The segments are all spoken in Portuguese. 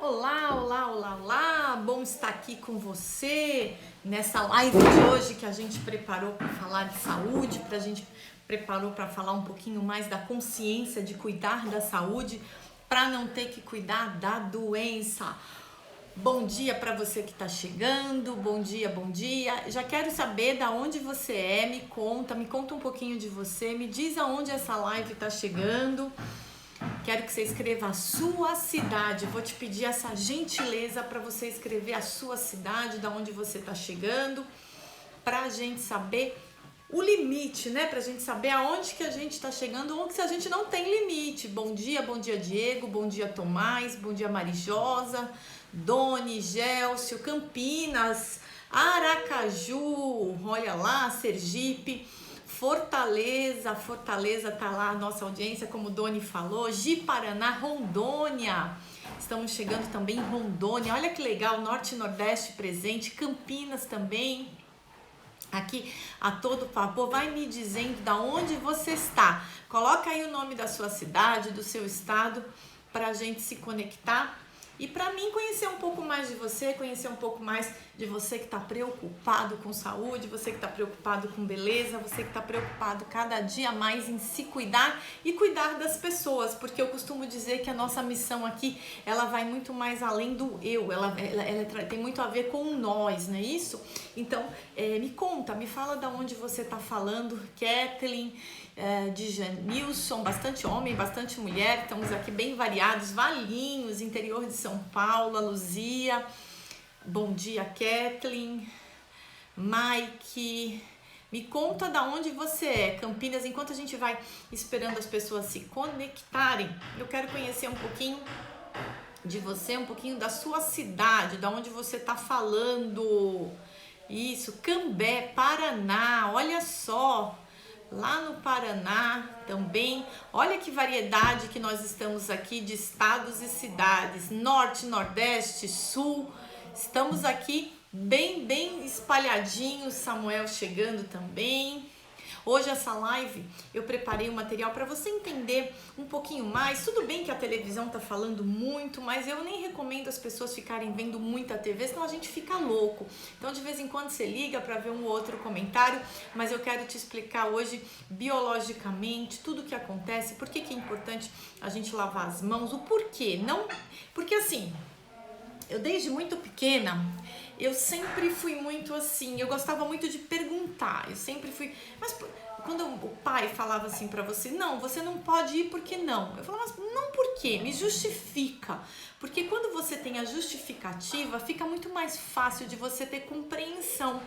Olá, olá, olá, olá! Bom estar aqui com você nessa live de hoje que a gente preparou para falar de saúde, a gente preparou para falar um pouquinho mais da consciência de cuidar da saúde para não ter que cuidar da doença. Bom dia para você que está chegando, bom dia, bom dia. Já quero saber da onde você é, me conta um pouquinho de você, me diz aonde essa live está chegando. Quero que você escreva a sua cidade. Vou te pedir essa gentileza para você escrever a sua cidade, da onde você está chegando, para a gente saber o limite, né? Para a gente saber aonde que a gente está chegando ou se a gente não tem limite. Bom dia Diego, bom dia Tomás, bom dia Marijosa, Doni, Gélcio, Campinas, Aracaju, olha lá, Sergipe. Fortaleza tá lá a nossa audiência, como o Doni falou, Ji-Paraná, Rondônia, estamos chegando também em Rondônia, olha que legal, Norte e Nordeste presente, Campinas também, aqui a todo vapor. Vai me dizendo da onde você está, coloca aí o nome da sua cidade, do seu estado, para a gente se conectar. E para mim conhecer um pouco mais de você, conhecer um pouco mais de você que está preocupado com saúde, você que está preocupado com beleza, você que está preocupado cada dia mais em se cuidar e cuidar das pessoas, porque eu costumo dizer que a nossa missão aqui, ela vai muito mais além do eu, ela tem muito a ver com o nós, não é isso? Então, me fala de onde você está falando, Kathleen, de Janilson, bastante homem, bastante mulher, estamos aqui bem variados, Valinhos, interior de São Paulo, a Luzia, bom dia Kathleen, Mike, me conta da onde você é, Campinas, enquanto a gente vai esperando as pessoas se conectarem, eu quero conhecer um pouquinho de você, um pouquinho da sua cidade, da onde você está falando, isso, Cambé, Paraná, olha só, lá no Paraná também, olha que variedade que nós estamos aqui de estados e cidades, norte, nordeste, sul, estamos aqui bem espalhadinhos, Samuel chegando também. Hoje essa live eu preparei um material para você entender um pouquinho mais. Tudo bem que a televisão tá falando muito, mas eu nem recomendo as pessoas ficarem vendo muita TV, senão a gente fica louco. Então de vez em quando você liga para ver um ou outro comentário, mas eu quero te explicar hoje biologicamente tudo o que acontece, por que é importante a gente lavar as mãos, o porquê. Não, porque assim, eu desde muito pequena, eu sempre fui muito assim, eu gostava muito de perguntar, eu sempre fui, mas quando o pai falava assim pra você, não, você não pode ir, por que não? Eu falava, mas não por quê? Me justifica, porque quando você tem a justificativa, fica muito mais fácil de você ter compreensão,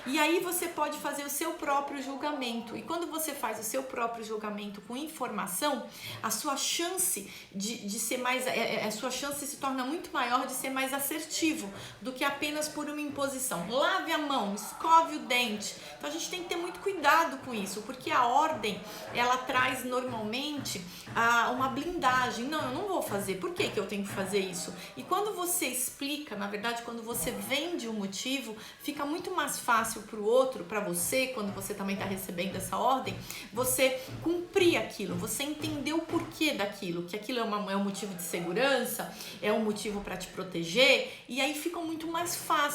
e aí você pode fazer o seu próprio julgamento, e quando você faz o seu próprio julgamento com informação, a sua chance de ser mais, a sua chance se torna muito maior de ser mais assertivo, do que apenas por uma imposição. Lave a mão, escove o dente. Então a gente tem que ter muito cuidado com isso, porque a ordem, ela traz normalmente uma blindagem. Não, eu não vou fazer. Por que eu tenho que fazer isso? E quando você explica, na verdade, quando você vende um motivo, fica muito mais fácil para o outro, para você, quando você também está recebendo essa ordem, você cumprir aquilo, você entender o porquê daquilo, que aquilo é um motivo de segurança, é um motivo para te proteger, e aí fica muito mais fácil.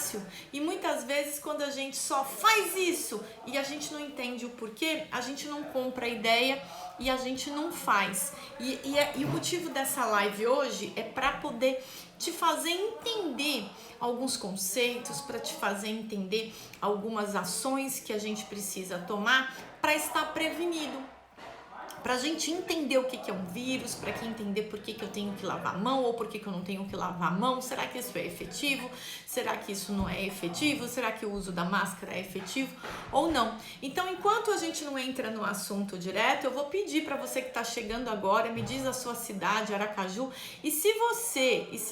E muitas vezes quando a gente só faz isso e a gente não entende o porquê, a gente não compra a ideia e a gente não faz. E o motivo dessa live hoje é para poder te fazer entender alguns conceitos, para te fazer entender algumas ações que a gente precisa tomar para estar prevenido. Pra gente entender o que é um vírus, para que entender por que eu tenho que lavar a mão ou por que eu não tenho que lavar a mão, será que isso é efetivo? Será que isso não é efetivo? Será que o uso da máscara é efetivo ou não? Então, enquanto a gente não entra no assunto direto, eu vou pedir para você que está chegando agora, me diz a sua cidade, Aracaju, e se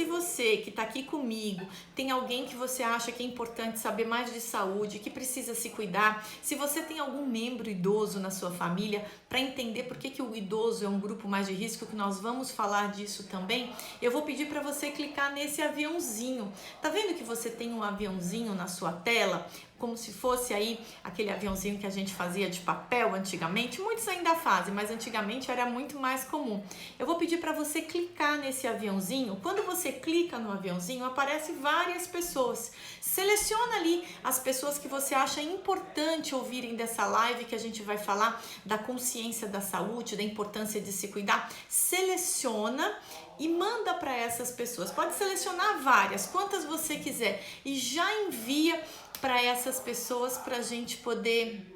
você que está aqui comigo, tem alguém que você acha que é importante saber mais de saúde, que precisa se cuidar, se você tem algum membro idoso na sua família, para entender por que que o idoso é um grupo mais de risco, que nós vamos falar disso também, eu vou pedir para você clicar nesse aviãozinho. Tá vendo que você tem um aviãozinho na sua tela? Como se fosse aí aquele aviãozinho que a gente fazia de papel antigamente. Muitos ainda fazem, mas antigamente era muito mais comum. Eu vou pedir para você clicar nesse aviãozinho. Quando você clica no aviãozinho, aparecem várias pessoas. Seleciona ali as pessoas que você acha importante ouvirem dessa live, que a gente vai falar da consciência da saúde, da importância de se cuidar. Seleciona e manda para essas pessoas. Pode selecionar várias, quantas você quiser, e já envia para essas pessoas para a gente poder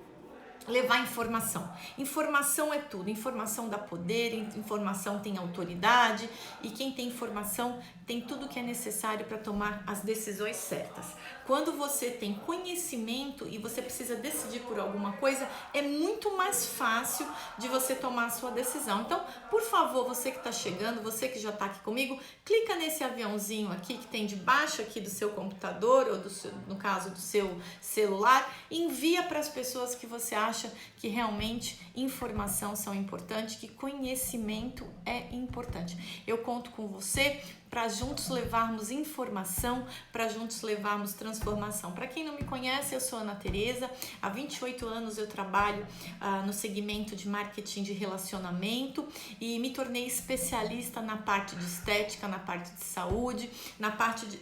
levar informação. Informação é tudo, informação dá poder, informação tem autoridade, e quem tem informação tem tudo que é necessário para tomar as decisões certas. Quando você tem conhecimento e você precisa decidir por alguma coisa, é muito mais fácil de você tomar a sua decisão. Então, por favor, você que está chegando, você que já está aqui comigo, clica nesse aviãozinho aqui que tem debaixo aqui do seu computador, ou no caso do seu celular, e envia para as pessoas que você acha que realmente informação são importantes, que conhecimento é importante. Eu conto com você para juntos levarmos informação, para juntos levarmos transformação. Para quem não me conhece, eu sou Ana Tereza, há 28 anos eu trabalho no segmento de marketing de relacionamento e me tornei especialista na parte de estética, na parte de saúde, na parte de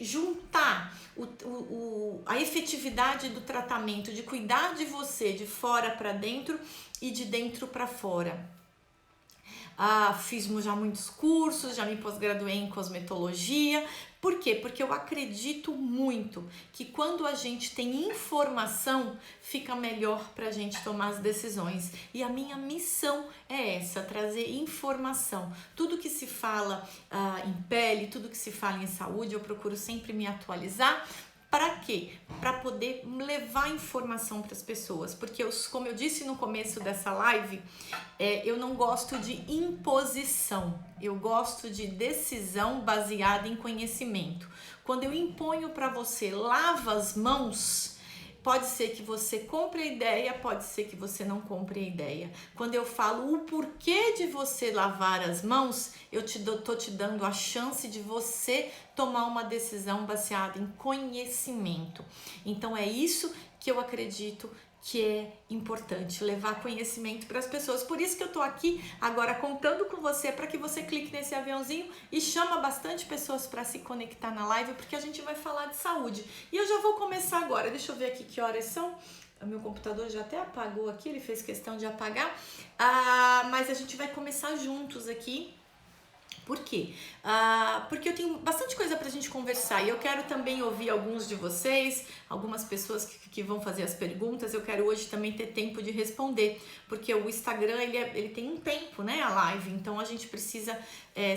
juntar a efetividade do tratamento, de cuidar de você de fora para dentro e de dentro para fora. Fiz já muitos cursos, já me pós-graduei em cosmetologia. Por quê? Porque eu acredito muito que quando a gente tem informação, fica melhor para a gente tomar as decisões. E a minha missão é essa, trazer informação. Tudo que se fala em pele, tudo que se fala em saúde, eu procuro sempre me atualizar. Para quê? Para poder levar informação para as pessoas, porque como eu disse no começo dessa live, eu não gosto de imposição, eu gosto de decisão baseada em conhecimento. Quando eu imponho para você, lava as mãos, pode ser que você compre a ideia, pode ser que você não compre a ideia. Quando eu falo o porquê de você lavar as mãos, eu tô te dando a chance de você tomar uma decisão baseada em conhecimento. Então é isso que eu acredito que é importante, levar conhecimento para as pessoas. Por isso que eu tô aqui agora contando com você, para que você clique nesse aviãozinho e chama bastante pessoas para se conectar na live, porque a gente vai falar de saúde. E eu já vou começar agora. Deixa eu ver aqui que horas são. O meu computador já até apagou aqui, ele fez questão de apagar. Mas a gente vai começar juntos aqui. Por quê? Porque eu tenho bastante coisa pra gente conversar e eu quero também ouvir alguns de vocês, algumas pessoas que vão fazer as perguntas. Eu quero hoje também ter tempo de responder, porque o Instagram ele tem um tempo, né, a live, então a gente precisa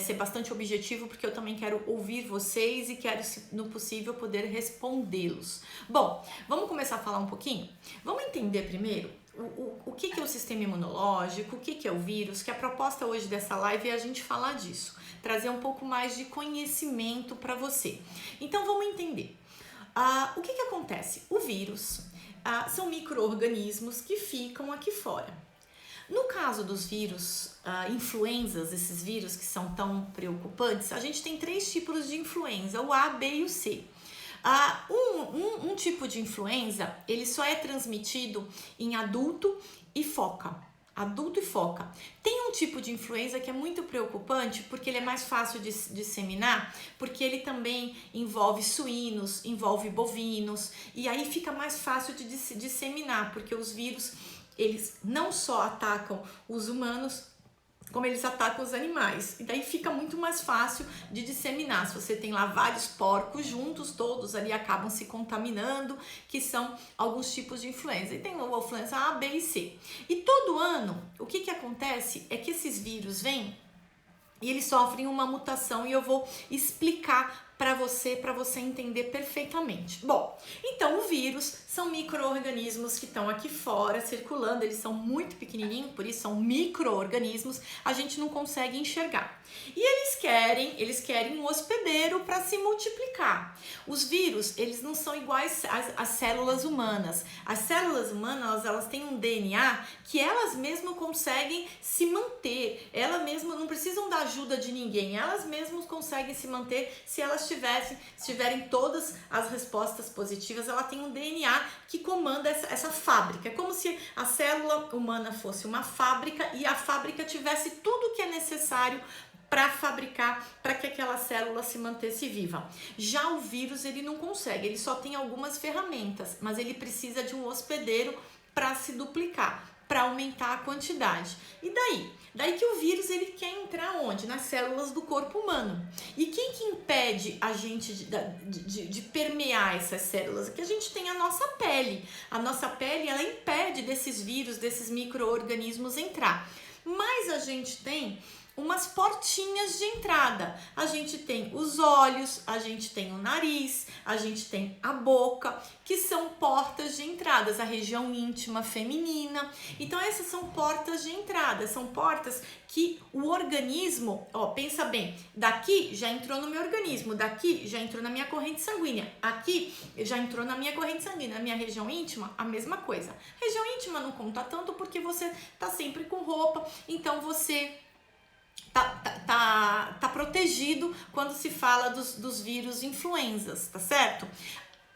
ser bastante objetivo, porque eu também quero ouvir vocês e quero, se no possível, poder respondê-los. Bom, vamos começar a falar um pouquinho? Vamos entender primeiro o que é o sistema imunológico, o que é o vírus, que a proposta hoje dessa live é a gente falar disso, trazer um pouco mais de conhecimento para você. Então vamos entender. O que acontece? O vírus são micro-organismos que ficam aqui fora. No caso dos vírus, influenzas, esses vírus que são tão preocupantes, a gente tem 3 tipos de influenza, o A, B e o C. Um tipo de influenza, ele só é transmitido em adulto e foca. Adulto e foca. Tem um tipo de influenza que é muito preocupante, porque ele é mais fácil de disseminar, porque ele também envolve suínos, envolve bovinos, e aí fica mais fácil de disseminar, porque os vírus, eles não só atacam os humanos, como eles atacam os animais. E daí fica muito mais fácil de disseminar. Se você tem lá vários porcos juntos, todos ali acabam se contaminando, que são alguns tipos de influenza. E tem a influenza A, B e C. E todo ano, o que acontece é que esses vírus vêm e eles sofrem uma mutação, e eu vou explicar para você entender perfeitamente. Bom, então o vírus são micro-organismos que estão aqui fora circulando, eles são muito pequenininhos, por isso são micro-organismos, a gente não consegue enxergar. E eles querem um hospedeiro para se multiplicar. Os vírus, eles não são iguais às células humanas. As células humanas, elas têm um DNA que elas mesmas conseguem se manter. Elas mesmas não precisam da ajuda de ninguém. Elas mesmas conseguem se manter se elas tiverem todas as respostas positivas. Ela tem um DNA que comanda essa fábrica. É como se a célula humana fosse uma fábrica e a fábrica tivesse tudo que é necessário para fabricar, para que aquela célula se mantesse viva. Já o vírus, ele não consegue, ele só tem algumas ferramentas, mas ele precisa de um hospedeiro para se duplicar, para aumentar a quantidade. E daí? Daí que o vírus, ele quer entrar onde? Nas células do corpo humano. E quem que impede a gente de permear essas células? Que a gente tem a nossa pele. A nossa pele, ela impede desses vírus, desses micro-organismos entrar. Mas a gente tem umas portinhas de entrada. A gente tem os olhos, a gente tem o nariz, a gente tem a boca, que são portas de entradas, a região íntima feminina. Então essas são portas de entrada, são portas que o organismo, pensa bem, daqui já entrou no meu organismo, daqui já entrou na minha corrente sanguínea, aqui já entrou na minha corrente sanguínea, na minha região íntima, a mesma coisa. Região íntima não conta tanto porque você tá sempre com roupa, então você tá protegido quando se fala dos vírus influenzas, tá certo?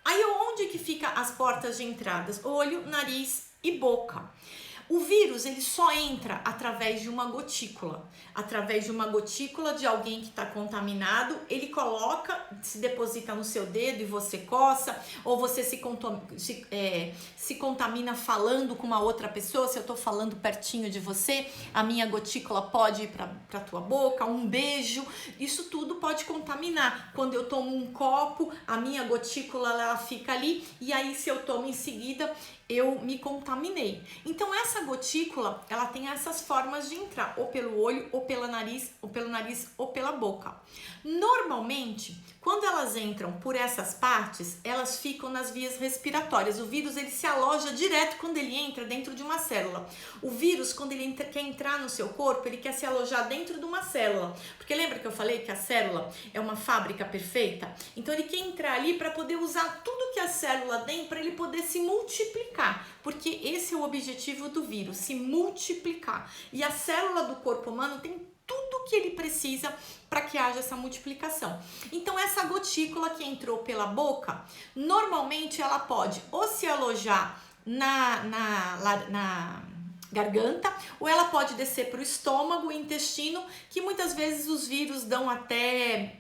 Aí onde que fica as portas de entradas? Olho, nariz e boca. O vírus, ele só entra através de uma gotícula. Através de uma gotícula de alguém que está contaminado, ele se deposita no seu dedo e você coça, ou você se contamina falando com uma outra pessoa. Se eu estou falando pertinho de você, a minha gotícula pode ir para a tua boca, um beijo, isso tudo pode contaminar. Quando eu tomo um copo, a minha gotícula ela fica ali, e aí se eu tomo em seguida, eu me contaminei. Então essa gotícula, ela tem essas formas de entrar, ou pelo olho, ou pelo nariz, ou pela boca. Normalmente, quando elas entram por essas partes, elas ficam nas vias respiratórias. O vírus, ele se aloja direto quando ele entra dentro de uma célula. O vírus, quando ele quer entrar no seu corpo, ele quer se alojar dentro de uma célula. Porque lembra que eu falei que a célula é uma fábrica perfeita? Então ele quer entrar ali para poder usar tudo que a célula tem, para ele poder se multiplicar. Porque esse é o objetivo do vírus, se multiplicar. E a célula do corpo humano tem tudo que ele precisa para que haja essa multiplicação. Então essa gotícula que entrou pela boca, normalmente ela pode ou se alojar na garganta, ou ela pode descer para o estômago e intestino, que muitas vezes os vírus dão até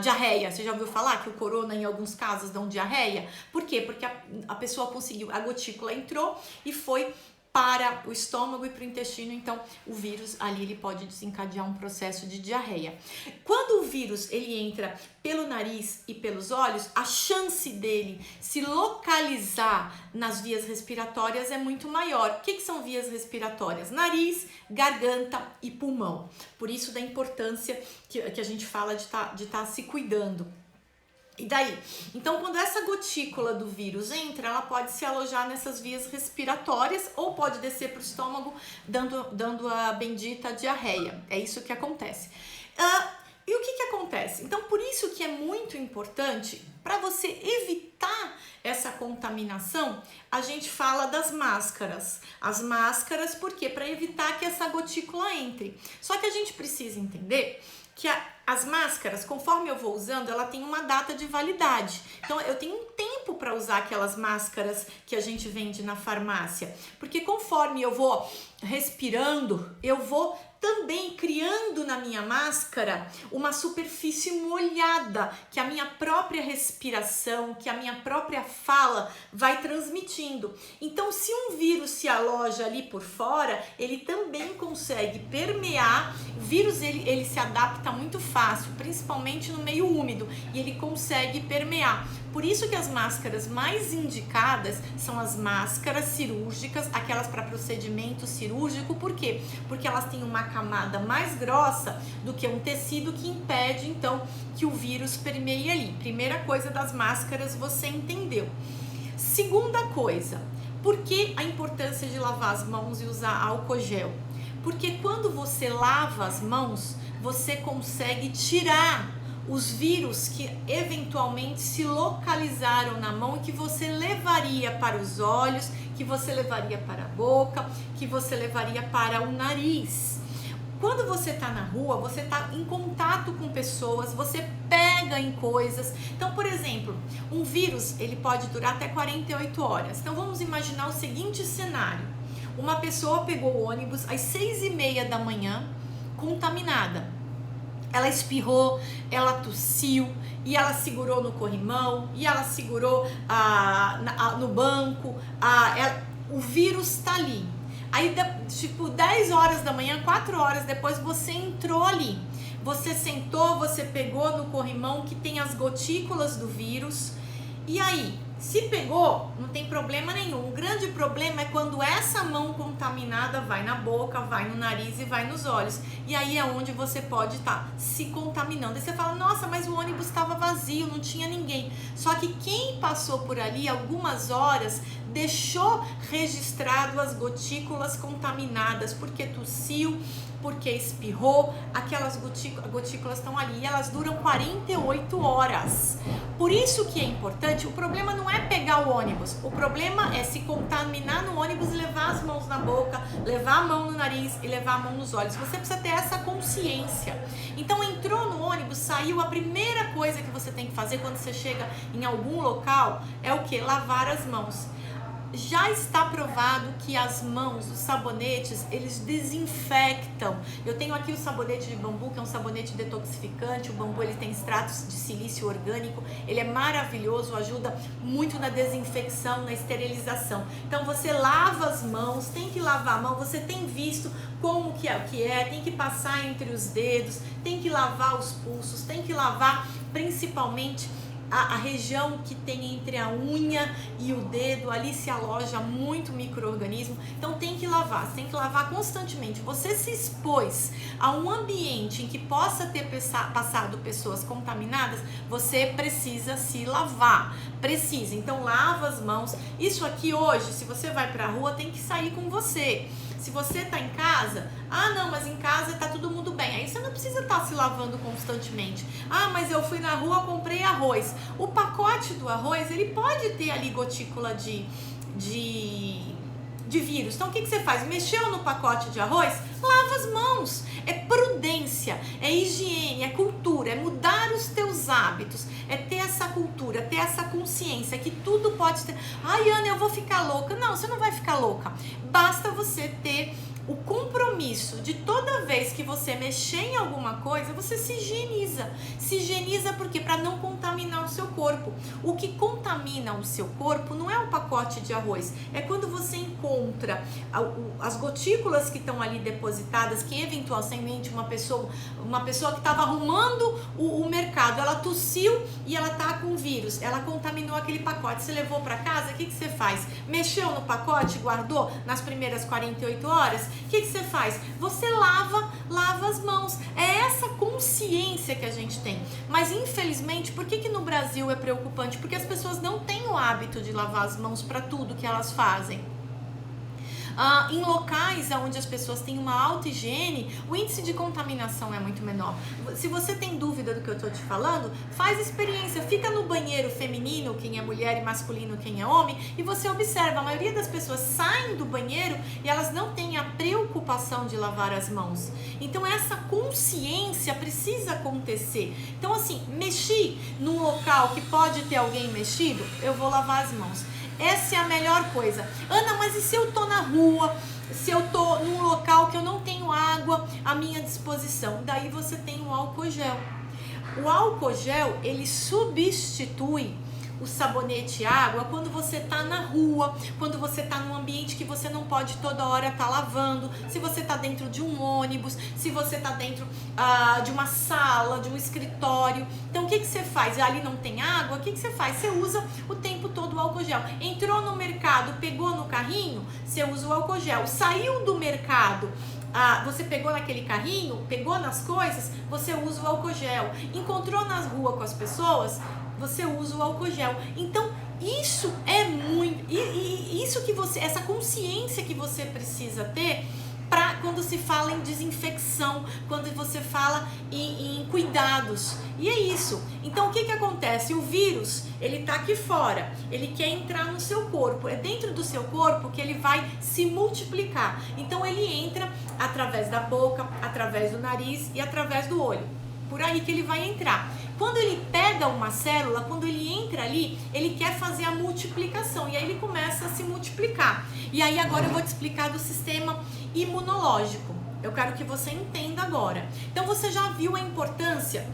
diarreia. Você já ouviu falar que o corona em alguns casos dão diarreia? Por quê? Porque a pessoa conseguiu, a gotícula entrou e foi para o estômago e para o intestino, então o vírus ali ele pode desencadear um processo de diarreia. Quando o vírus ele entra pelo nariz e pelos olhos, a chance dele se localizar nas vias respiratórias é muito maior. O que são vias respiratórias? Nariz, garganta e pulmão. Por isso da importância que a gente fala de estar se cuidando. E daí? Então, quando essa gotícula do vírus entra, ela pode se alojar nessas vias respiratórias ou pode descer para o estômago, dando a bendita diarreia. É isso que acontece. E o que acontece? Então, por isso que é muito importante, para você evitar essa contaminação, a gente fala das máscaras. As máscaras, por quê? Para evitar que essa gotícula entre. Só que a gente precisa entender que as máscaras, conforme eu vou usando, ela tem uma data de validade. Então, eu tenho um tempo para usar aquelas máscaras que a gente vende na farmácia. Porque conforme eu vou respirando, eu vou também criando na minha máscara uma superfície molhada que a minha própria respiração, que a minha própria fala vai transmitindo. Então, se um vírus se aloja ali por fora, ele também consegue permear. O vírus ele se adapta muito fácil, principalmente no meio úmido, e ele consegue permear. Por isso que as máscaras mais indicadas são as máscaras cirúrgicas, aquelas para procedimentos cirúrgicos cirúrgico, por quê? Porque elas têm uma camada mais grossa do que um tecido que impede, então, que o vírus permeie ali. Primeira coisa das máscaras, você entendeu. Segunda coisa, por que a importância de lavar as mãos e usar álcool gel? Porque quando você lava as mãos, você consegue tirar os vírus que eventualmente se localizaram na mão e que você levaria para os olhos, que você levaria para a boca, que você levaria para o nariz. Quando você está na rua, você está em contato com pessoas, você pega em coisas. Então, por exemplo, um vírus, ele pode durar até 48 horas. Então, vamos imaginar o seguinte cenário. Uma pessoa pegou o ônibus às 6h30 da manhã, contaminada. Ela espirrou, ela tossiu, e ela segurou no corrimão, e ela segurou no banco, o vírus está ali. Aí, tipo, 10 horas da manhã, 4 horas depois, você entrou ali. Você sentou, você pegou no corrimão que tem as gotículas do vírus. E aí, se pegou, não tem problema nenhum. O grande problema é quando essa mão contaminada vai na boca, vai no nariz e vai nos olhos. E aí é onde você pode estar se contaminando. E você fala, nossa, mas o ônibus estava vazio, não tinha ninguém. Só que quem passou por ali algumas horas deixou registrado as gotículas contaminadas, porque tossiu, porque espirrou, aquelas gotículas estão ali e elas duram 48 horas. Por isso que é importante, o problema não é pegar o ônibus, o problema é se contaminar no ônibus e levar as mãos na boca, levar a mão no nariz e levar a mão nos olhos. Você precisa ter essa consciência. Então entrou no ônibus, saiu, a primeira coisa que você tem que fazer quando você chega em algum local é o que? Lavar as mãos. Já está provado que as mãos, os sabonetes, eles desinfectam. Eu tenho aqui o sabonete de bambu, que é um sabonete detoxificante. O bambu, ele tem extratos de silício orgânico. Ele é maravilhoso, ajuda muito na desinfecção, na esterilização. Então você lava as mãos, tem que lavar a mão. Você tem visto como que é, tem que passar entre os dedos, tem que lavar os pulsos, tem que lavar principalmente a região que tem entre a unha e o dedo, ali se aloja muito micro-organismo, então tem que lavar, você tem que lavar constantemente. Você se expôs a um ambiente em que possa ter passado pessoas contaminadas, você precisa se lavar, precisa, então lava as mãos. Isso aqui hoje, se você vai pra rua, tem que sair com você. Se você tá em casa, não, mas em casa tá todo mundo bem. Aí você não precisa estar se lavando constantemente. Mas eu fui na rua, comprei arroz. O pacote do arroz, ele pode ter ali gotícula de vírus. Então o que você faz? Mexeu no pacote de arroz? Lava as mãos. É prudência, é higiene, é cultura, é mudar os teus hábitos, é ter essa cultura, ter essa consciência que tudo pode ter. Ana, eu vou ficar louca. Não, você não vai ficar louca. Basta você ter o compromisso de toda vez que você mexer em alguma coisa, você se higieniza. Se higieniza porque para não contaminar o seu corpo. O que contamina o seu corpo não é o pacote de arroz, é quando você encontra as gotículas que estão ali depositadas, que eventualmente uma pessoa que estava arrumando o mercado, ela tossiu e ela tá com vírus, ela contaminou aquele pacote, você levou para casa, o que você faz? Mexeu no pacote, guardou nas primeiras 48 horas? O que você faz? Você lava as mãos. É essa consciência que a gente tem. Mas infelizmente, por que no Brasil é preocupante? Porque as pessoas não têm o hábito de lavar as mãos para tudo que elas fazem. Em locais onde as pessoas têm uma alta higiene, o índice de contaminação é muito menor. Se você tem dúvida do que eu estou te falando, faz experiência, fica no banheiro feminino, quem é mulher, e masculino, quem é homem, e você observa, a maioria das pessoas saem do banheiro e elas não têm a preocupação de lavar as mãos. Então essa consciência precisa acontecer. Então assim, mexi num local que pode ter alguém mexido, eu vou lavar as mãos. Essa é a melhor coisa. Ana, mas e se eu tô na rua, se eu tô num local que eu não tenho água à minha disposição? Daí você tem o álcool gel. O álcool gel, ele substitui o sabonete e água quando você tá na rua, quando você tá num ambiente que você não pode toda hora lavando, se você tá dentro de um ônibus, se você tá dentro de uma sala sala, de um escritório. Então o que você faz? Ali não tem água, o que você faz? Você usa o tempo todo o álcool gel. Entrou no mercado, pegou no carrinho, você usa o álcool gel. Saiu do mercado, você pegou naquele carrinho, pegou nas coisas, você usa o álcool gel. Encontrou nas ruas com as pessoas, você usa o álcool gel. Então isso é muito, isso que você, essa consciência que você precisa ter para quando se fala em desinfecção, quando você fala em cuidados. E é isso. Então o que acontece? O vírus, ele tá aqui fora, ele quer entrar no seu corpo, é dentro do seu corpo que ele vai se multiplicar. Então ele entra através da boca, através do nariz e através do olho. Por aí que ele vai entrar. Quando ele pega uma célula, quando ele entra ali, ele quer fazer a multiplicação e aí ele começa a se multiplicar. E aí agora eu vou te explicar do sistema imunológico. Eu quero que você entenda agora. Então você já viu a importância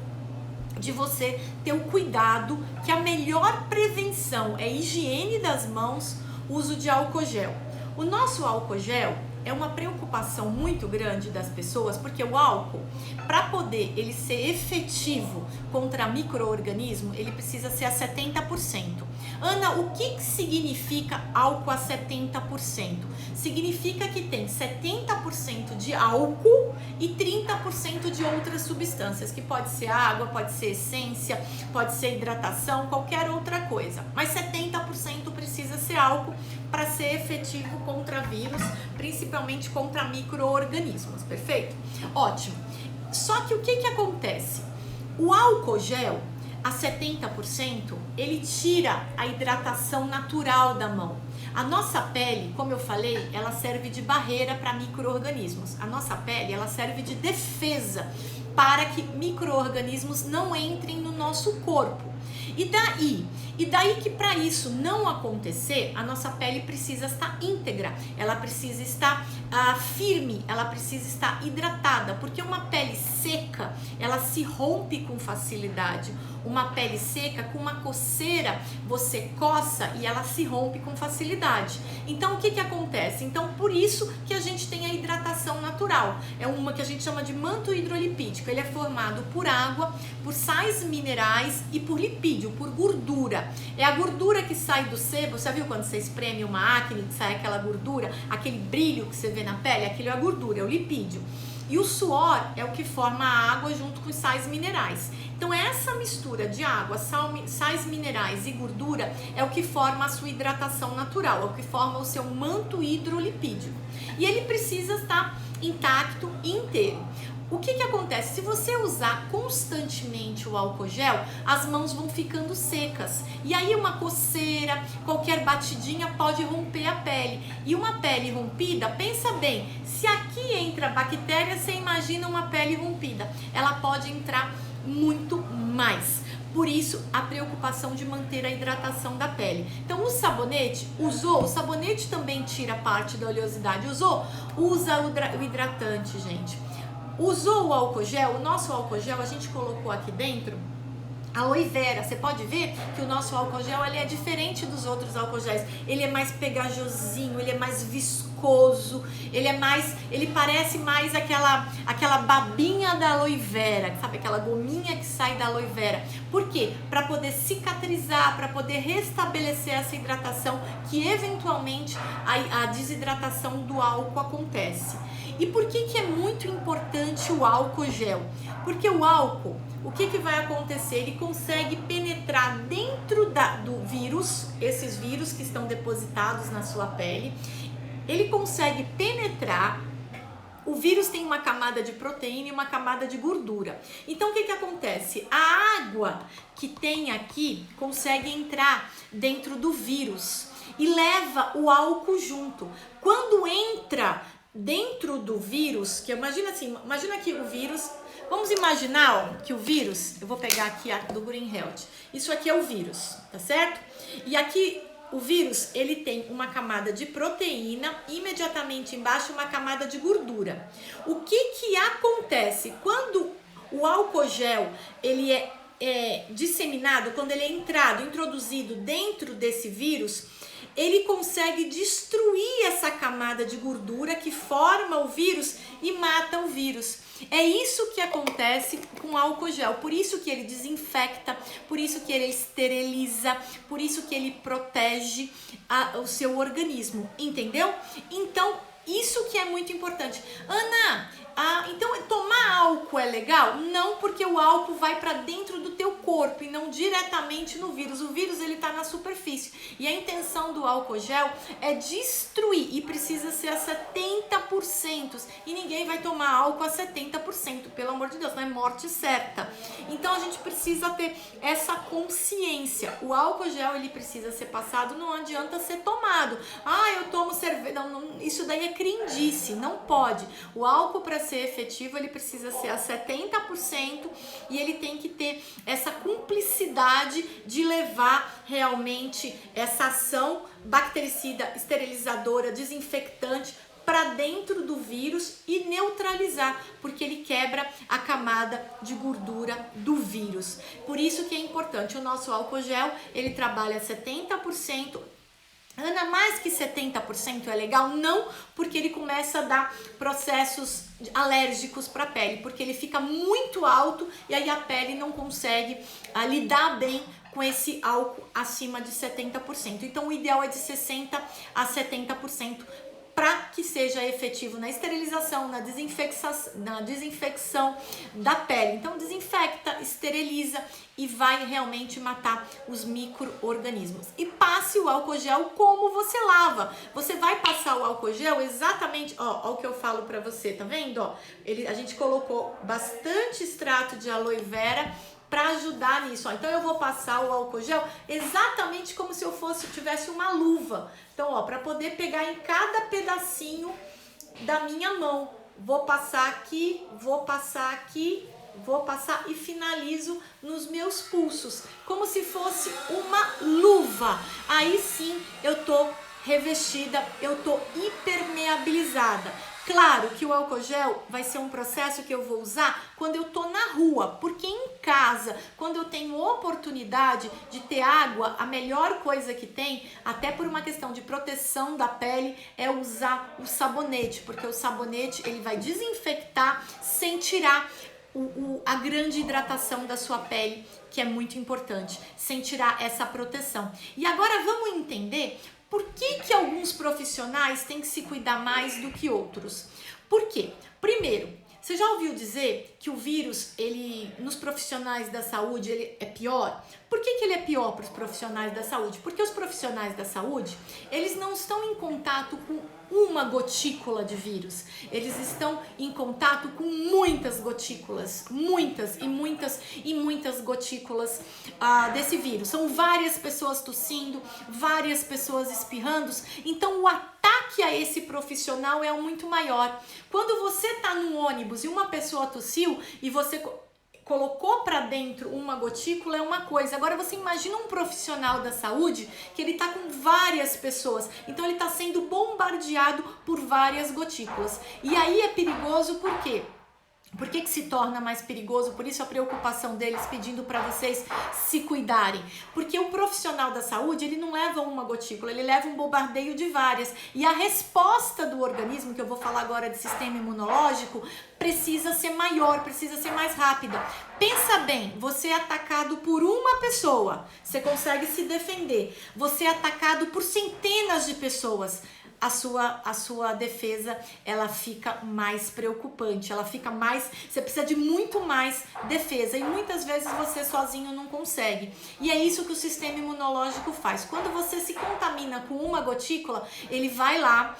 de você ter o cuidado, que a melhor prevenção é higiene das mãos, uso de álcool gel. O nosso álcool gel é uma preocupação muito grande das pessoas, porque o álcool, para poder ele ser efetivo contra micro-organismo, ele precisa ser a 70%. Ana, o que significa álcool a 70%? Significa que tem 70% de álcool e 30% de outras substâncias, que pode ser água, pode ser essência, pode ser hidratação, qualquer outra coisa. Mas 70% precisa ser álcool para ser efetivo contra vírus, principalmente contra micro-organismos, perfeito? Ótimo. Só que o que acontece? O álcool gel, a 70%, ele tira a hidratação natural da mão. A nossa pele, como eu falei, ela serve de barreira para micro-organismos. A nossa pele, ela serve de defesa para que micro-organismos não entrem no nosso corpo. E daí que para isso não acontecer, a nossa pele precisa estar íntegra, ela precisa estar firme, ela precisa estar hidratada, porque uma pele seca, ela se rompe com facilidade. Uma pele seca, com uma coceira, você coça e ela se rompe com facilidade. Então o que acontece? Então por isso que a gente tem a hidratação natural, é uma que a gente chama de manto hidrolipídico. Ele é formado por água, por sais minerais e por lipídio, por gordura. É a gordura que sai do sebo. Você viu quando você espreme uma acne, que sai aquela gordura, aquele brilho que você vê na pele? Aquilo é a gordura, é o lipídio. E o suor é o que forma a água junto com os sais minerais. Então essa mistura de água, sais minerais e gordura é o que forma a sua hidratação natural, é o que forma o seu manto hidrolipídico. E ele precisa estar intacto e inteiro. O que acontece? Se você usar constantemente o álcool gel, as mãos vão ficando secas. E aí uma coceira, qualquer batidinha pode romper a pele. E uma pele rompida, pensa bem, se aqui entra bactéria, você imagina uma pele rompida. Ela pode entrar muito mais. Por isso, a preocupação de manter a hidratação da pele. Então, o sabonete, o sabonete também tira parte da oleosidade. Usa o hidratante, gente. Usou o álcool gel, o nosso álcool gel a gente colocou aqui dentro aloe vera. Você pode ver que o nosso álcool gel ele é diferente dos outros álcool géis. Ele é mais pegajosinho, ele é mais viscoso, ele parece mais aquela babinha da aloe vera, sabe? Aquela gominha que sai da aloe vera. Por quê? Para poder cicatrizar, para poder restabelecer essa hidratação que eventualmente a desidratação do álcool acontece. E por que é muito importante o álcool gel? Porque o álcool, o que vai acontecer? Ele consegue penetrar dentro do vírus, esses vírus que estão depositados na sua pele, ele consegue penetrar. O vírus tem uma camada de proteína e uma camada de gordura. Então o que acontece? A água que tem aqui consegue entrar dentro do vírus e leva o álcool junto. Quando entra dentro do vírus, que imagina que o vírus, vamos imaginar que o vírus, eu vou pegar aqui a do Green Health, isso aqui é o vírus, tá certo? E aqui o vírus, ele tem uma camada de proteína, imediatamente embaixo uma camada de gordura. O que acontece quando o álcool gel, ele é disseminado, quando ele é introduzido dentro desse vírus, ele consegue destruir essa camada de gordura que forma o vírus e mata o vírus. É isso que acontece com o álcool gel, por isso que ele desinfecta, por isso que ele esteriliza, por isso que ele protege o seu organismo, entendeu? Então, isso que é muito importante. Ana, então tomar álcool é legal? Não, porque o álcool vai para dentro do teu corpo e não diretamente no vírus. O vírus ele tá na superfície e a intenção do álcool gel é destruir e precisa ser a 70% e ninguém vai tomar álcool a 70%, pelo amor de Deus, não é morte certa. Então a gente precisa ter essa consciência. O álcool gel ele precisa ser passado, não adianta ser tomado. Eu tomo cerveja, não, isso daí é crendice, não pode. O álcool para ser efetivo, ele precisa ser a 70% e ele tem que ter essa cumplicidade de levar realmente essa ação bactericida, esterilizadora, desinfectante para dentro do vírus e neutralizar, porque ele quebra a camada de gordura do vírus. Por isso que é importante, o nosso álcool gel, ele trabalha 70%. Ana, mais que 70% é legal? Não, porque ele começa a dar processos alérgicos para a pele, porque ele fica muito alto e aí a pele não consegue lidar bem com esse álcool acima de 70%. Então o ideal é de 60% a 70%. Para que seja efetivo na esterilização, na desinfecção da pele. Então desinfecta, esteriliza e vai realmente matar os micro-organismos. E passe o álcool gel como você lava. Você vai passar o álcool gel exatamente, ó o que eu falo para você, tá vendo? A gente colocou bastante extrato de aloe vera para ajudar nisso. Então eu vou passar o álcool gel exatamente como se eu tivesse uma luva. Então, para poder pegar em cada pedacinho da minha mão. Vou passar aqui, vou passar e finalizo nos meus pulsos, como se fosse uma luva. Aí sim eu tô revestida, eu tô impermeabilizada. Claro que o álcool gel vai ser um processo que eu vou usar quando eu tô na rua, porque em casa, quando eu tenho oportunidade de ter água, a melhor coisa que tem, até por uma questão de proteção da pele, é usar o sabonete, porque o sabonete ele vai desinfectar sem tirar a grande hidratação da sua pele, que é muito importante, sem tirar essa proteção. E agora vamos entender por que alguns profissionais têm que se cuidar mais do que outros. Por quê? Primeiro, você já ouviu dizer que o vírus, ele, nos profissionais da saúde, ele é pior? Por que ele é pior para os profissionais da saúde? Porque os profissionais da saúde, eles não estão em contato com uma gotícula de vírus. Eles estão em contato com muitas gotículas, muitas gotículas desse vírus. São várias pessoas tossindo, várias pessoas espirrando. Então o ataque a esse profissional é muito maior. Quando você está num ônibus e uma pessoa tossiu e você colocou para dentro uma gotícula é uma coisa. Agora você imagina um profissional da saúde que ele tá com várias pessoas, então ele tá sendo bombardeado por várias gotículas. E aí é perigoso por quê? Por que se torna mais perigoso? Por isso a preocupação deles pedindo para vocês se cuidarem. Porque o profissional da saúde, ele não leva uma gotícula, ele leva um bombardeio de várias. E a resposta do organismo, que eu vou falar agora de sistema imunológico, precisa ser maior, precisa ser mais rápida. Pensa bem, você é atacado por uma pessoa, você consegue se defender. Você é atacado por centenas de pessoas. A sua defesa, ela fica mais preocupante, ela fica mais, você precisa de muito mais defesa e muitas vezes você sozinho não consegue. E é isso que o sistema imunológico faz. Quando você se contamina com uma gotícula, ele vai lá,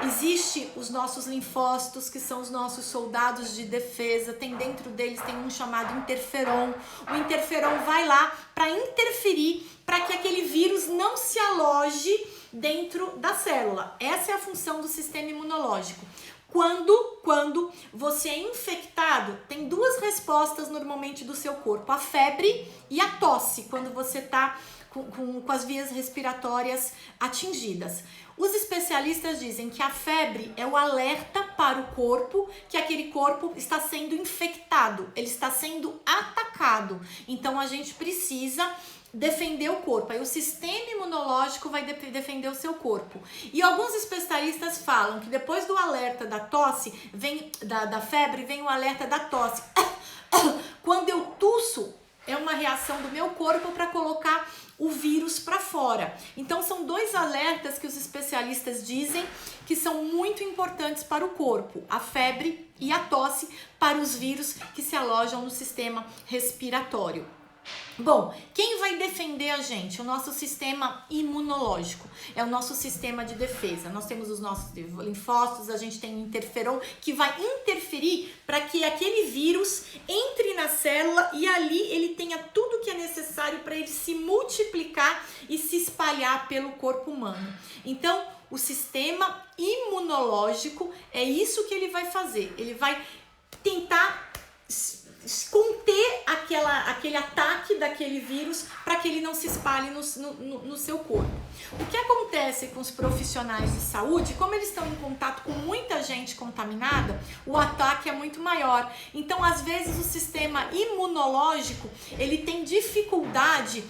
existe os nossos linfócitos, que são os nossos soldados de defesa, tem dentro deles, tem um chamado interferon. O interferon vai lá para interferir, para que aquele vírus não se aloje dentro da célula. Essa é a função do sistema imunológico. Quando você é infectado, tem duas respostas normalmente do seu corpo, a febre e a tosse, quando você está com as vias respiratórias atingidas. Os especialistas dizem que a febre é o alerta para o corpo, que aquele corpo está sendo infectado, ele está sendo atacado. Então a gente precisa defender o corpo. Aí o sistema imunológico vai defender o seu corpo. E alguns especialistas falam que depois do alerta da tosse, vem da febre, vem o alerta da tosse. Quando eu tuço, é uma reação do meu corpo para colocar o vírus para fora. Então são dois alertas que os especialistas dizem que são muito importantes para o corpo, a febre e a tosse, para os vírus que se alojam no sistema respiratório. Bom, quem vai defender a gente? O nosso sistema imunológico, é o nosso sistema de defesa. Nós temos os nossos linfócitos, a gente tem o interferon que vai interferir para que aquele vírus entre na célula e ali ele tenha tudo que é necessário para ele se multiplicar e se espalhar pelo corpo humano. Então, o sistema imunológico é isso que ele vai fazer. Ele vai tentar conter aquele ataque daquele vírus para que ele não se espalhe no seu corpo. O que acontece com os profissionais de saúde, como eles estão em contato com muita gente contaminada, o ataque é muito maior. Então, às vezes, o sistema imunológico, ele tem dificuldade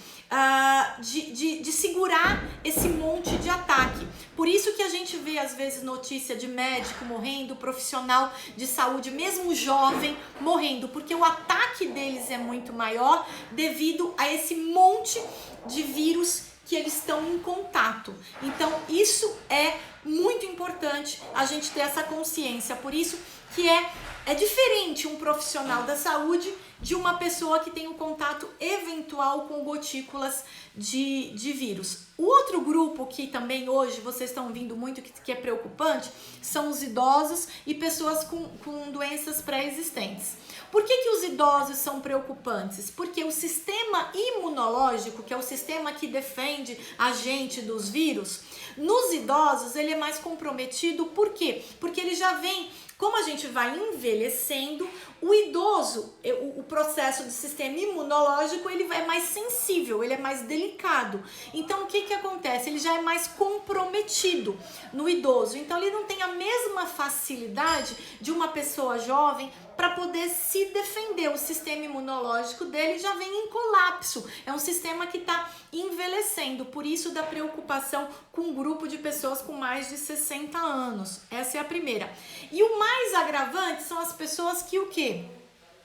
de segurar esse monte de ataque. Por isso que a gente vê, às vezes, notícia de médico morrendo, profissional de saúde, mesmo jovem, morrendo, porque o ataque deles é muito maior devido a esse monte de vírus que eles estão em contato. Então, isso é muito importante a gente ter essa consciência. Por isso que é diferente um profissional da saúde de uma pessoa que tem um contato eventual com gotículas de vírus. O outro grupo que também hoje vocês estão ouvindo muito que é preocupante são os idosos e pessoas com doenças pré-existentes. Por que os idosos são preocupantes? Porque o sistema imunológico, que é o sistema que defende a gente dos vírus, nos idosos ele é mais comprometido. Por quê? Porque ele já vem, como a gente vai envelhecendo, o idoso, o processo do sistema imunológico, ele é mais sensível, ele é mais delicado. Então, o que acontece? Ele já é mais comprometido no idoso. Então, ele não tem a mesma facilidade de uma pessoa jovem para poder se defender. O sistema imunológico dele já vem em colapso. É um sistema que está envelhecendo. Por isso, da preocupação com um grupo de pessoas com mais de 60 anos. Essa é a primeira. E o mais agravante são as pessoas que o quê?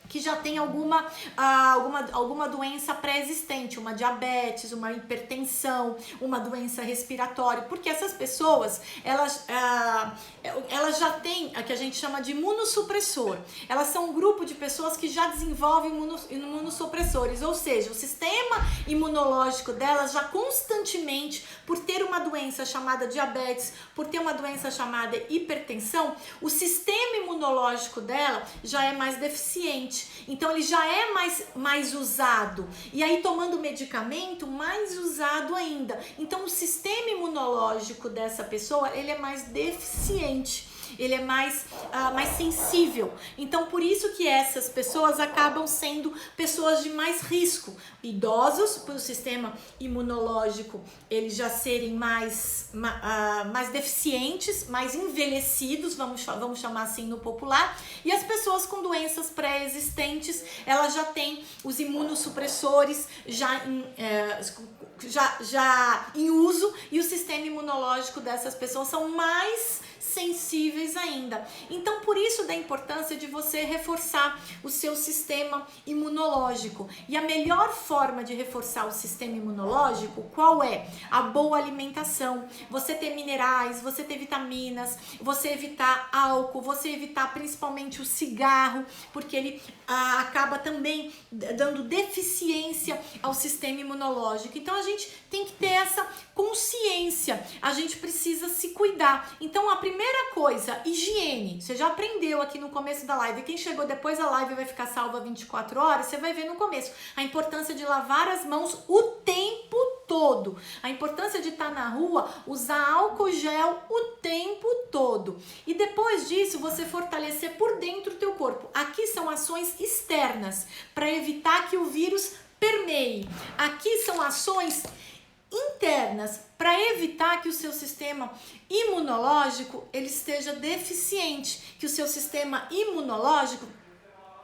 Que já tem alguma doença pré-existente, uma diabetes, uma hipertensão, uma doença respiratória, porque essas pessoas, elas já têm a que a gente chama de imunossupressor. Elas são um grupo de pessoas que já desenvolvem imunossupressores, ou seja, o sistema imunológico delas já constantemente, por ter uma doença chamada diabetes, por ter uma doença chamada hipertensão, o sistema imunológico dela já é mais deficiente. Então ele já é mais usado, e aí tomando medicamento, mais usado ainda. Então o sistema imunológico dessa pessoa, ele é mais deficiente, ele é mais sensível. Então por isso que essas pessoas acabam sendo pessoas de mais risco. Idosos, por o sistema imunológico eles já serem mais deficientes, mais envelhecidos, vamos chamar assim no popular, e as pessoas com doenças pré-existentes, elas já têm os imunossupressores já em uso, e o sistema imunológico dessas pessoas são mais sensíveis ainda. Então, por isso da importância de você reforçar o seu sistema imunológico. E a melhor forma de reforçar o sistema imunológico, qual é? A boa alimentação. Você ter minerais, você ter vitaminas, você evitar álcool, você evitar principalmente o cigarro, porque ele acaba também dando deficiência ao sistema imunológico. Então, a gente tem que ter essa consciência. A gente precisa se cuidar. Então, a primeira coisa, higiene. Você já aprendeu aqui no começo da live. Quem chegou depois da live vai ficar salva 24 horas. Você vai ver no começo a importância de lavar as mãos o tempo todo. A importância de estar na rua, usar álcool gel o tempo todo. E depois disso, você fortalecer por dentro do teu corpo. Aqui são ações externas para evitar que o vírus permeie. Aqui são ações internas para evitar que o seu sistema imunológico ele esteja deficiente, que o seu sistema imunológico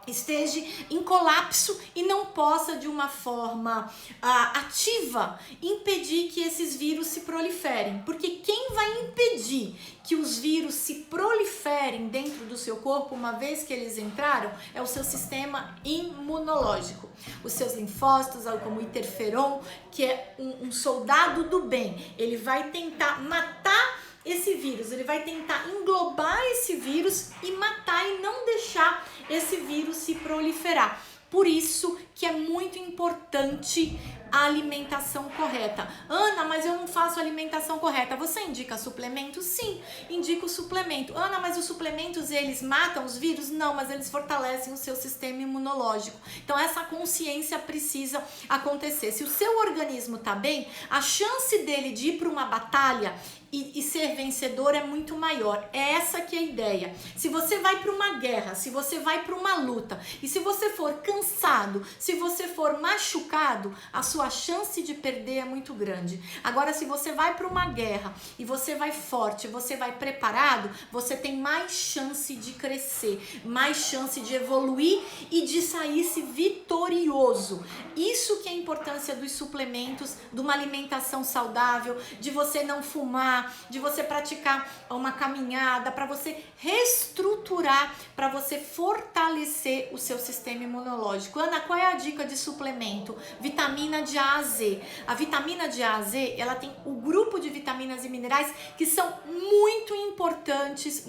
esteja em colapso e não possa de uma forma ativa impedir que esses vírus se proliferem, porque quem vai impedir que os vírus se proliferem dentro do seu corpo uma vez que eles entraram é o seu sistema imunológico, os seus linfócitos, como o interferon, que é um soldado do bem. Ele vai tentar matar esse vírus, ele vai tentar englobar esse vírus e matar e não deixar esse vírus se proliferar. Por isso que é muito importante a alimentação correta. Ana, mas eu não faço alimentação correta. Você indica suplementos? Sim, indico suplemento. Ana, mas os suplementos, eles matam os vírus? Não, mas eles fortalecem o seu sistema imunológico. Então essa consciência precisa acontecer. Se o seu organismo está bem, a chance dele de ir para uma batalha e ser vencedor é muito maior. É essa que é a ideia. Se você vai para uma guerra, se você vai para uma luta, e se você for cansado, se você for machucado, a sua chance de perder é muito grande. Agora, se você vai para uma guerra e você vai forte, você vai preparado, você tem mais chance de crescer, mais chance de evoluir e de sair-se vitorioso. Isso que é a importância dos suplementos, de uma alimentação saudável, de você não fumar, de você praticar uma caminhada, para você reestruturar, para você fortalecer o seu sistema imunológico. Ana, qual é a dica de suplemento? Vitamina de A a Z. A vitamina de A a Z, ela tem o grupo de vitaminas e minerais que são muito importantes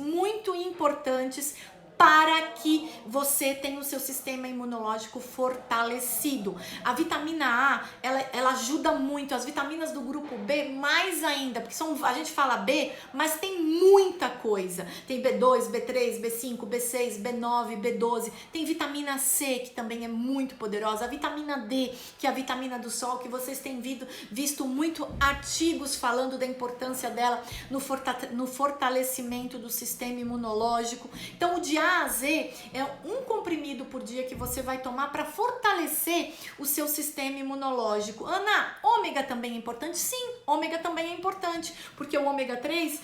para que você tenha o seu sistema imunológico fortalecido. A vitamina A, ela ajuda muito. As vitaminas do grupo B, mais ainda, porque a gente fala B, mas tem muita coisa. Tem B2, B3, B5, B6, B9, B12. Tem vitamina C, que também é muito poderosa. A vitamina D, que é a vitamina do sol, que vocês têm visto muito artigos falando da importância dela no fortalecimento do sistema imunológico. Então, o de A a Z é um comprimido por dia que você vai tomar para fortalecer o seu sistema imunológico. Ana, ômega também é importante? Sim, ômega também é importante, porque o ômega 3,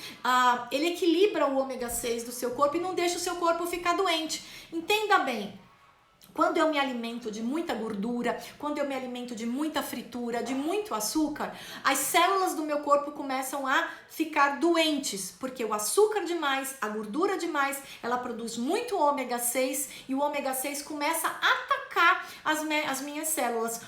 ele equilibra o ômega 6 do seu corpo e não deixa o seu corpo ficar doente. Entenda bem. Quando eu me alimento de muita gordura, quando eu me alimento de muita fritura, de muito açúcar, as células do meu corpo começam a ficar doentes, porque o açúcar demais, a gordura demais, ela produz muito ômega 6 e o ômega 6 começa a atacar as minhas células.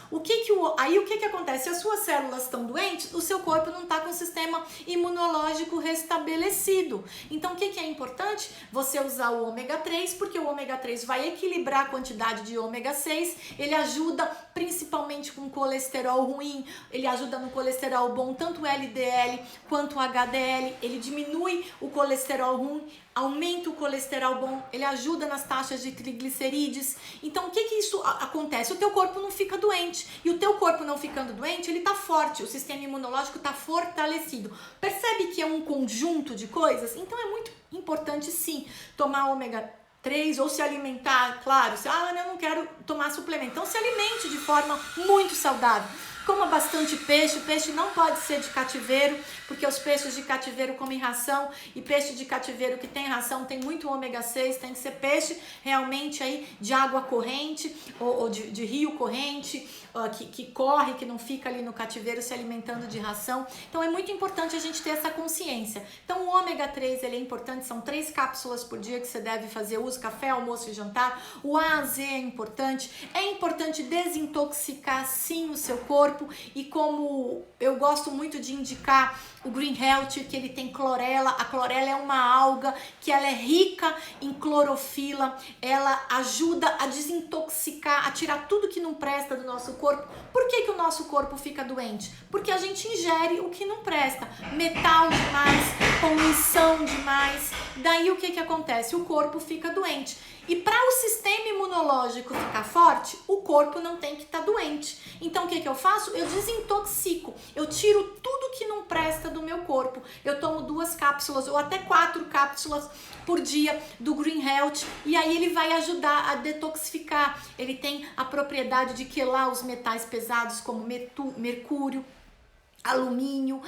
Aí o que acontece? Se as suas células estão doentes, o seu corpo não está com o sistema imunológico restabelecido. Então o que é importante? Você usar o ômega 3, porque o ômega 3 vai equilibrar a quantidade de ômega 6, ele ajuda principalmente com colesterol ruim, ele ajuda no colesterol bom, tanto LDL quanto HDL, ele diminui o colesterol ruim, aumenta o colesterol bom, ele ajuda nas taxas de triglicerídeos. Então o que isso acontece? O teu corpo não fica doente, e o teu corpo não ficando doente, ele tá forte, o sistema imunológico tá fortalecido. Percebe que é um conjunto de coisas? Então é muito importante sim tomar ômega 3 ou se alimentar, claro, Ana, eu não quero tomar suplemento, então se alimente de forma muito saudável. Coma bastante peixe. O peixe não pode ser de cativeiro, porque os peixes de cativeiro comem ração, e peixe de cativeiro que tem ração tem muito ômega 6, tem que ser peixe realmente aí de água corrente ou de rio corrente, que corre, que não fica ali no cativeiro se alimentando de ração. Então é muito importante a gente ter essa consciência. Então o ômega 3 ele é importante, são 3 cápsulas por dia que você deve fazer uso, café, almoço e jantar. O A a Z é importante desintoxicar sim o seu corpo, e como eu gosto muito de indicar o Green Health, que ele tem clorela. A clorela é uma alga que ela é rica em clorofila, ela ajuda a desintoxicar, a tirar tudo que não presta do nosso corpo. Por que o nosso corpo fica doente? Porque a gente ingere o que não presta, metal demais, poluição demais, daí o que acontece? O corpo fica doente. E para o sistema imunológico ficar forte, o corpo não tem que estar doente. Então o que eu faço? Eu desintoxico, eu tiro tudo que não presta do meu corpo. Eu tomo 2 cápsulas ou até 4 cápsulas por dia do Green Health, e aí ele vai ajudar a detoxificar. Ele tem a propriedade de quelar os metais pesados como mercúrio, alumínio,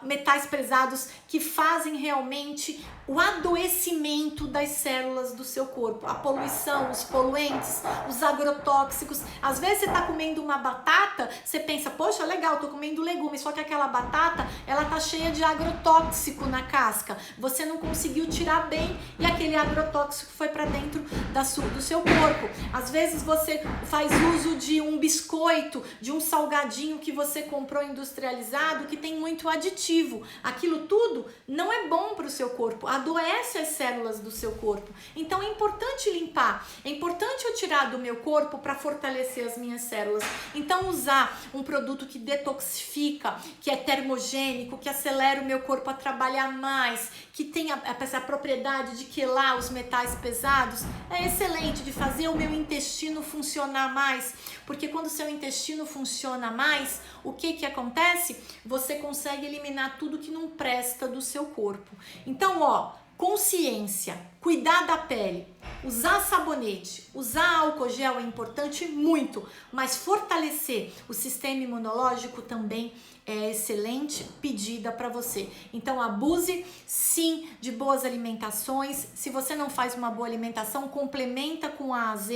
metais pesados que fazem realmente o adoecimento das células do seu corpo, a poluição, os poluentes, os agrotóxicos. Às vezes você tá comendo uma batata, você pensa, poxa, legal, tô comendo legumes, só que aquela batata, ela tá cheia de agrotóxico na casca, você não conseguiu tirar bem e aquele agrotóxico foi para dentro do seu corpo. Às vezes você faz uso de um biscoito, de um salgadinho que você comprou industrializado, que tem muito aditivo. Aquilo tudo não é bom para o seu corpo, adoece as células do seu corpo. Então é importante limpar, é importante eu tirar do meu corpo para fortalecer as minhas células. Então usar um produto que detoxifica, que é termogênico, que acelera o meu corpo a trabalhar mais, que tem essa propriedade de quelar os metais pesados, é excelente, de fazer o meu intestino funcionar mais, porque quando o seu intestino funciona mais, o que acontece? Você consegue eliminar tudo que não presta do seu corpo. Então, consciência, cuidar da pele, usar sabonete, usar álcool gel é importante muito, mas fortalecer o sistema imunológico também é excelente pedida para você. Então abuse sim de boas alimentações. Se você não faz uma boa alimentação, complementa com a AZ,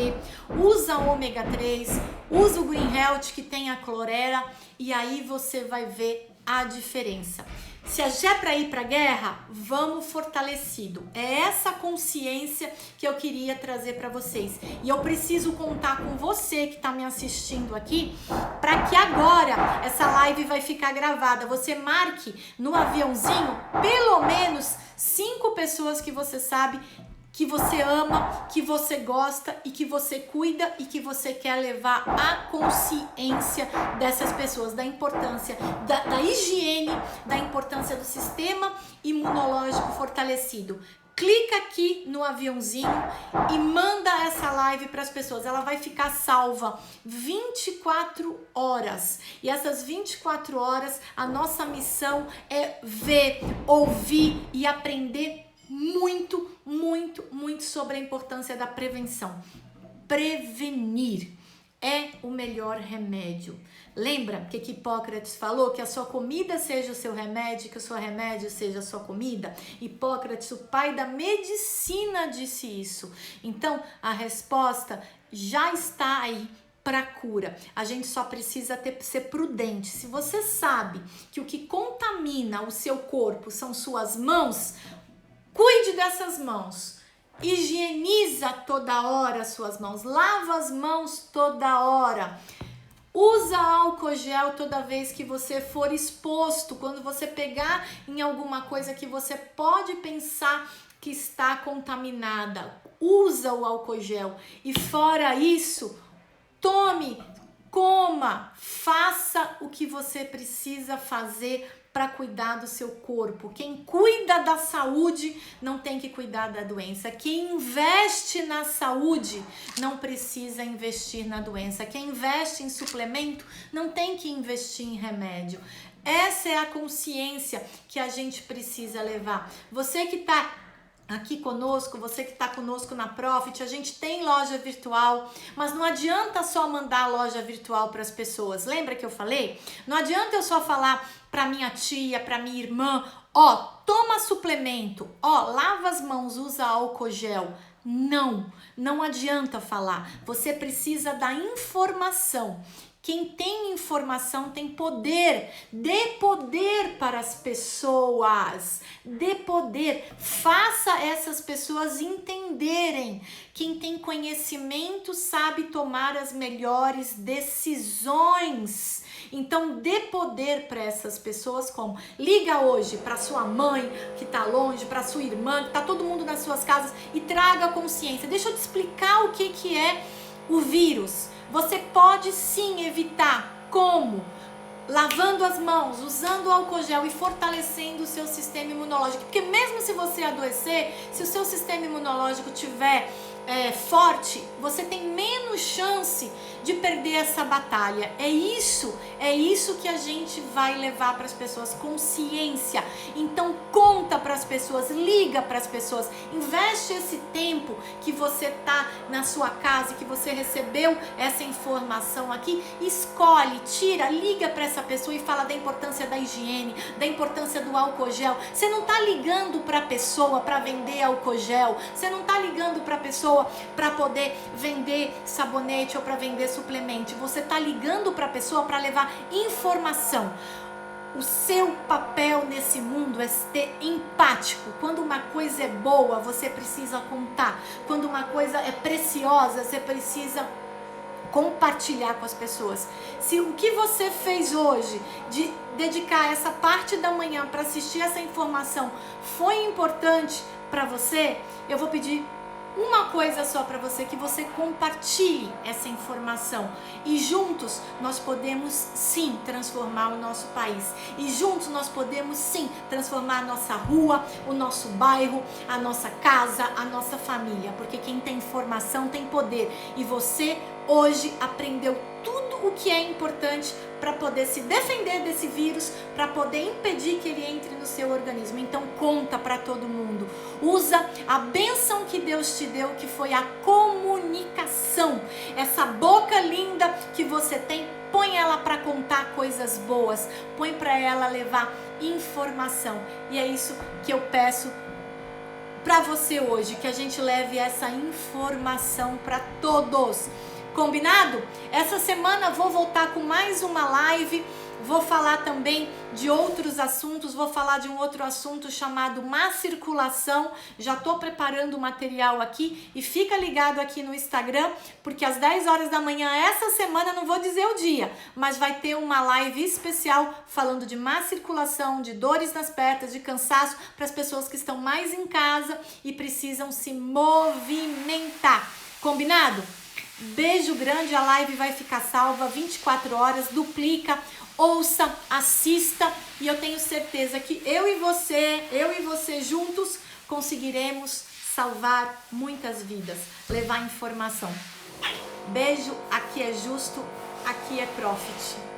usa o ômega 3, usa o Green Health que tem a clorela e aí você vai ver a diferença. Se é para ir para a guerra, vamos fortalecido. É essa consciência que eu queria trazer para vocês. E eu preciso contar com você que está me assistindo aqui, para que agora essa live vai ficar gravada. Você marque no aviãozinho pelo menos 5 pessoas que você sabe que você ama, que você gosta e que você cuida e que você quer levar a consciência dessas pessoas, da importância da higiene, da importância do sistema imunológico fortalecido. Clica aqui no aviãozinho e manda essa live para as pessoas. Ela vai ficar salva 24 horas. E essas 24 horas, a nossa missão é ver, ouvir e aprender muito sobre a importância da prevenção. Prevenir é o melhor remédio. Lembra que Hipócrates falou que a sua comida seja o seu remédio, que o seu remédio seja a sua comida? Hipócrates, o pai da medicina, disse isso. Então, a resposta já está aí para cura. A gente só precisa ser prudente. Se você sabe que o que contamina o seu corpo são suas mãos, cuide dessas mãos, higieniza toda hora as suas mãos, lava as mãos toda hora, usa álcool gel toda vez que você for exposto, quando você pegar em alguma coisa que você pode pensar que está contaminada, usa o álcool gel e fora isso, tome, coma, faça o que você precisa fazer para cuidar do seu corpo. Quem cuida da saúde não tem que cuidar da doença. Quem investe na saúde não precisa investir na doença. Quem investe em suplemento não tem que investir em remédio. Essa é a consciência que a gente precisa levar. Você que está aqui conosco, você que está conosco na Profit, a gente tem loja virtual, mas não adianta só mandar a loja virtual para as pessoas. Lembra que eu falei? Não adianta eu só falar para minha tia, para minha irmã, toma suplemento, lava as mãos, usa álcool gel. Não adianta falar. Você precisa da informação. Quem tem informação tem poder, dê poder para as pessoas, dê poder, faça essas pessoas entenderem. Quem tem conhecimento sabe tomar as melhores decisões. Então dê poder para essas pessoas como liga hoje para sua mãe que está longe, para sua irmã, que está todo mundo nas suas casas e traga consciência. Deixa eu te explicar o que é o vírus. Você pode sim evitar. Como? Lavando as mãos, usando álcool gel e fortalecendo o seu sistema imunológico. Porque mesmo se você adoecer, se o seu sistema imunológico tiver forte, você tem menos chance de perder essa batalha. É isso que a gente vai levar para as pessoas, consciência. Então conta para as pessoas, liga para as pessoas, investe esse tempo que você tá na sua casa, que você recebeu essa informação aqui, escolhe, tira, liga para essa pessoa e fala da importância da higiene, da importância do álcool gel. Você não tá ligando para a pessoa para vender álcool gel, você não tá ligando para a pessoa para poder vender sabonete ou para vender suplemento, você tá ligando para a pessoa para levar informação. O seu papel nesse mundo é ser empático. Quando uma coisa é boa, você precisa contar. Quando uma coisa é preciosa, você precisa compartilhar com as pessoas. Se o que você fez hoje, de dedicar essa parte da manhã para assistir essa informação, foi importante para você, eu vou pedir uma coisa só para você, que você compartilhe essa informação. E juntos nós podemos sim transformar o nosso país. E juntos nós podemos sim transformar a nossa rua, o nosso bairro, a nossa casa, a nossa família. Porque quem tem informação tem poder. E você hoje aprendeu tudo o que é importante para poder se defender desse vírus, para poder impedir que ele entre no seu organismo. Então conta para todo mundo. Usa a bênção que Deus te deu, que foi a comunicação. Essa boca linda que você tem, põe ela para contar coisas boas, põe para ela levar informação. E é isso que eu peço para você hoje, que a gente leve essa informação para todos. Combinado? Essa semana vou voltar com mais uma live, vou falar também de outros assuntos, vou falar de um outro assunto chamado má circulação. Já estou preparando o material aqui e fica ligado aqui no Instagram, porque às 10 horas da manhã essa semana, não vou dizer o dia, mas vai ter uma live especial falando de má circulação, de dores nas pernas, de cansaço, para as pessoas que estão mais em casa e precisam se movimentar. Combinado? Beijo grande, a live vai ficar salva 24 horas, duplica, ouça, assista, e eu tenho certeza que eu e você juntos conseguiremos salvar muitas vidas, levar informação. Beijo, aqui é Justo, aqui é Profit.